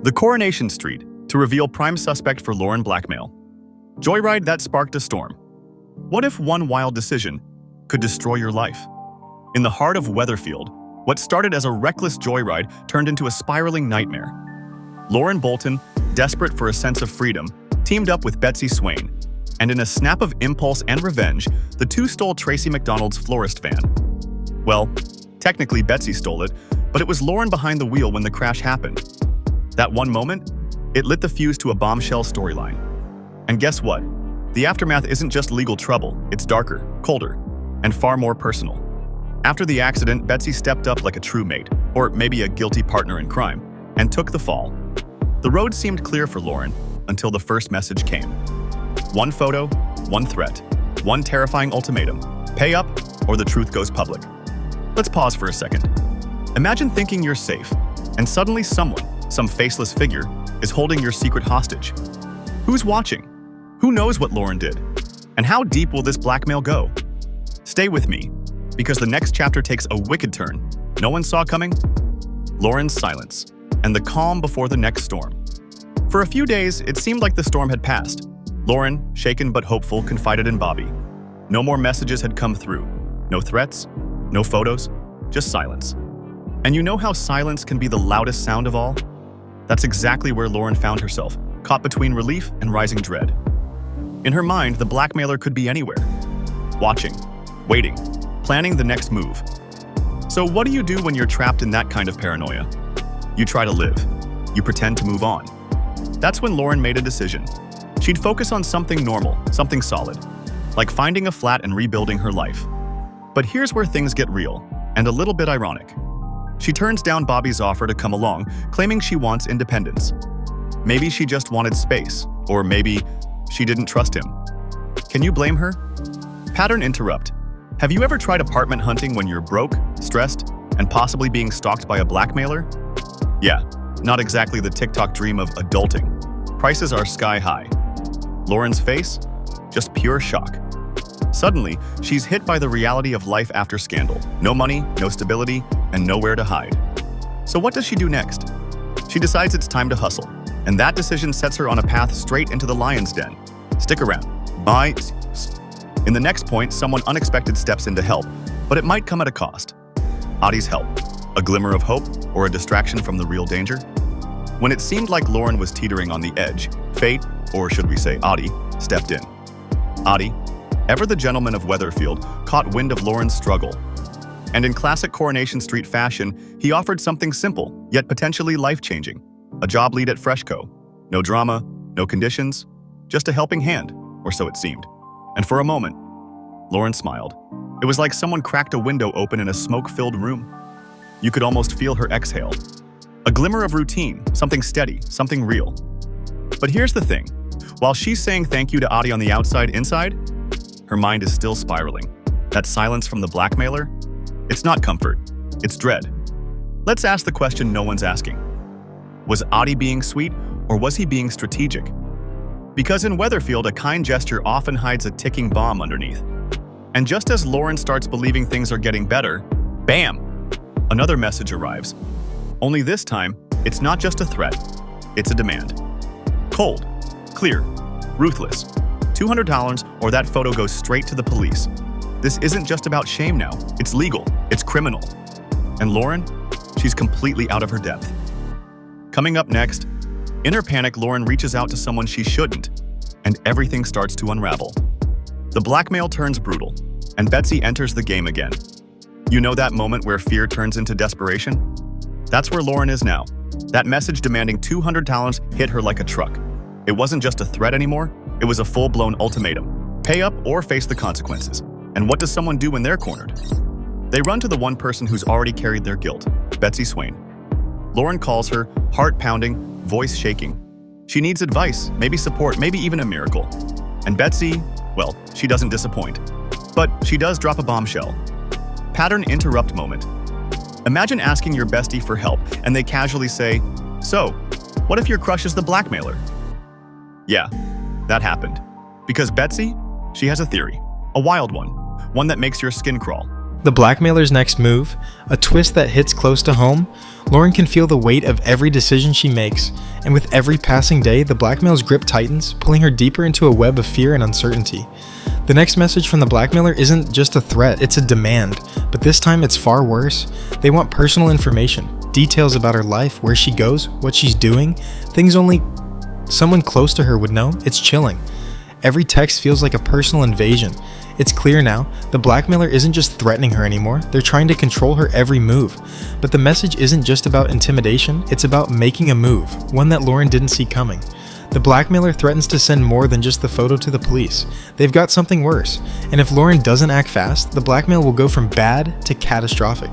The Coronation Street to reveal prime suspect for Lauren Blackmail. Joyride that sparked a storm. What if one wild decision could destroy your life? In the heart of Weatherfield, what started as a reckless joyride turned into a spiraling nightmare. Lauren Bolton, desperate for a sense of freedom, teamed up with Betsy Swain, and in a snap of impulse and revenge, the two stole Tracy McDonald's florist van. Well, technically Betsy stole it, but it was Lauren behind the wheel when the crash happened. That one moment, it lit the fuse to a bombshell storyline. And guess what? The aftermath isn't just legal trouble, it's darker, colder, and far more personal. After the accident, Betsy stepped up like a true mate, or maybe a guilty partner in crime, and took the fall. The road seemed clear for Lauren until the first message came. One photo, one threat, one terrifying ultimatum: pay up or the truth goes public. Let's pause for a second. Imagine thinking you're safe, and suddenly someone, some faceless figure, is holding your secret hostage. Who's watching? Who knows what Lauren did? And how deep will this blackmail go? Stay with me, because the next chapter takes a wicked turn no one saw coming. Lauren's silence, and the calm before the next storm. For a few days, it seemed like the storm had passed. Lauren, shaken but hopeful, confided in Bobby. No more messages had come through. No threats, no photos, just silence. And you know how silence can be the loudest sound of all? That's exactly where Lauren found herself, caught between relief and rising dread. In her mind, the blackmailer could be anywhere. Watching, waiting, planning the next move. So what do you do when you're trapped in that kind of paranoia? You try to live. You pretend to move on. That's when Lauren made a decision. She'd focus on something normal, something solid, like finding a flat and rebuilding her life. But here's where things get real, and a little bit ironic. She turns down Bobby's offer to come along, claiming she wants independence. Maybe she just wanted space, or maybe she didn't trust him. Can you blame her? Pattern interrupt. Have you ever tried apartment hunting when you're broke, stressed, and possibly being stalked by a blackmailer? Yeah, not exactly the TikTok dream of adulting. Prices are sky high. Lauren's face? Just pure shock. Suddenly, she's hit by the reality of life after scandal. No money, no stability, and nowhere to hide. So what does she do next? She decides it's time to hustle, and that decision sets her on a path straight into the lion's den. Stick around. Bye. In the next point, someone unexpected steps in to help, but it might come at a cost. Adi's help. A glimmer of hope, or a distraction from the real danger? When it seemed like Lauren was teetering on the edge, fate, or should we say Adi, stepped in. Adi, ever the gentleman of Weatherfield, caught wind of Lauren's struggle. And in classic Coronation Street fashion, he offered something simple, yet potentially life-changing. A job lead at Freshco. No drama, no conditions, just a helping hand, or so it seemed. And for a moment, Lauren smiled. It was like someone cracked a window open in a smoke-filled room. You could almost feel her exhale. A glimmer of routine, something steady, something real. But here's the thing. While she's saying thank you to Adi on the outside, inside, her mind is still spiraling. That silence from the blackmailer? It's not comfort, it's dread. Let's ask the question no one's asking. Was Adi being sweet, or was he being strategic? Because in Weatherfield, a kind gesture often hides a ticking bomb underneath. And just as Lauren starts believing things are getting better, bam! Another message arrives. Only this time, it's not just a threat, it's a demand. Cold, clear, ruthless. $200 or that photo goes straight to the police. This isn't just about shame now, it's legal, it's criminal. And Lauren, she's completely out of her depth. Coming up next, in her panic, Lauren reaches out to someone she shouldn't, and everything starts to unravel. The blackmail turns brutal, and Betsy enters the game again. You know that moment where fear turns into desperation? That's where Lauren is now. That message demanding $200 hit her like a truck. It wasn't just a threat anymore, it was a full-blown ultimatum. Pay up or face the consequences. And what does someone do when they're cornered? They run to the one person who's already carried their guilt, Betsy Swain. Lauren calls her, heart pounding, voice shaking. She needs advice, maybe support, maybe even a miracle. And Betsy, well, she doesn't disappoint. But she does drop a bombshell. Pattern interrupt moment. Imagine asking your bestie for help, and they casually say, "So, what if your crush is the blackmailer?" Yeah, that happened. Because Betsy, she has a theory. A wild one that makes your skin crawl. The blackmailer's next move, a twist that hits close to home. Lauren can feel the weight of every decision she makes, and with every passing day, the blackmail's grip tightens, pulling her deeper into a web of fear and uncertainty. The next message from the blackmailer isn't just a threat, it's a demand, but this time it's far worse. They want personal information, details about her life, where she goes, what she's doing, things only someone close to her would know. It's chilling. Every text feels like a personal invasion. It's clear now, the blackmailer isn't just threatening her anymore, they're trying to control her every move. But the message isn't just about intimidation, it's about making a move, one that Lauren didn't see coming. The blackmailer threatens to send more than just the photo to the police. They've got something worse, and if Lauren doesn't act fast, the blackmail will go from bad to catastrophic.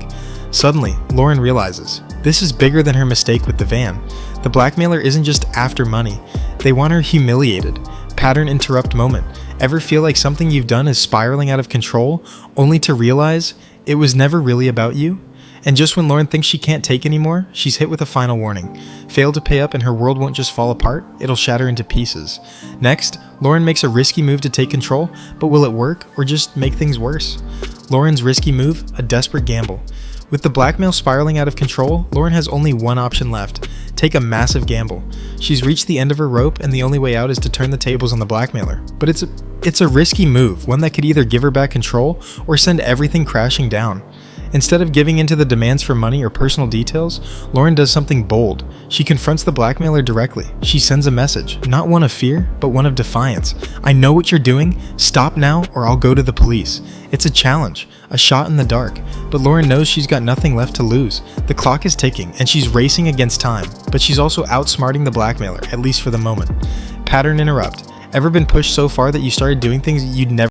Suddenly, Lauren realizes, this is bigger than her mistake with the van. The blackmailer isn't just after money, they want her humiliated. Pattern interrupt moment. Ever feel like something you've done is spiraling out of control, only to realize it was never really about you? And just when Lauren thinks she can't take anymore, she's hit with a final warning. Fail to pay up and her world won't just fall apart, it'll shatter into pieces. Next, Lauren makes a risky move to take control, but will it work or just make things worse? Lauren's risky move, a desperate gamble. With the blackmail spiraling out of control, Lauren has only one option left: take a massive gamble. She's reached the end of her rope and the only way out is to turn the tables on the blackmailer. But it's a risky move, one that could either give her back control or send everything crashing down. Instead of giving in to the demands for money or personal details, Lauren does something bold. She confronts the blackmailer directly. She sends a message, not one of fear, but one of defiance. I know what you're doing. Stop now or I'll go to the police. It's a challenge, a shot in the dark, but Lauren knows she's got nothing left to lose. The clock is ticking and she's racing against time, but she's also outsmarting the blackmailer, at least for the moment. Pattern interrupt. Ever been pushed so far that you started doing things you'd never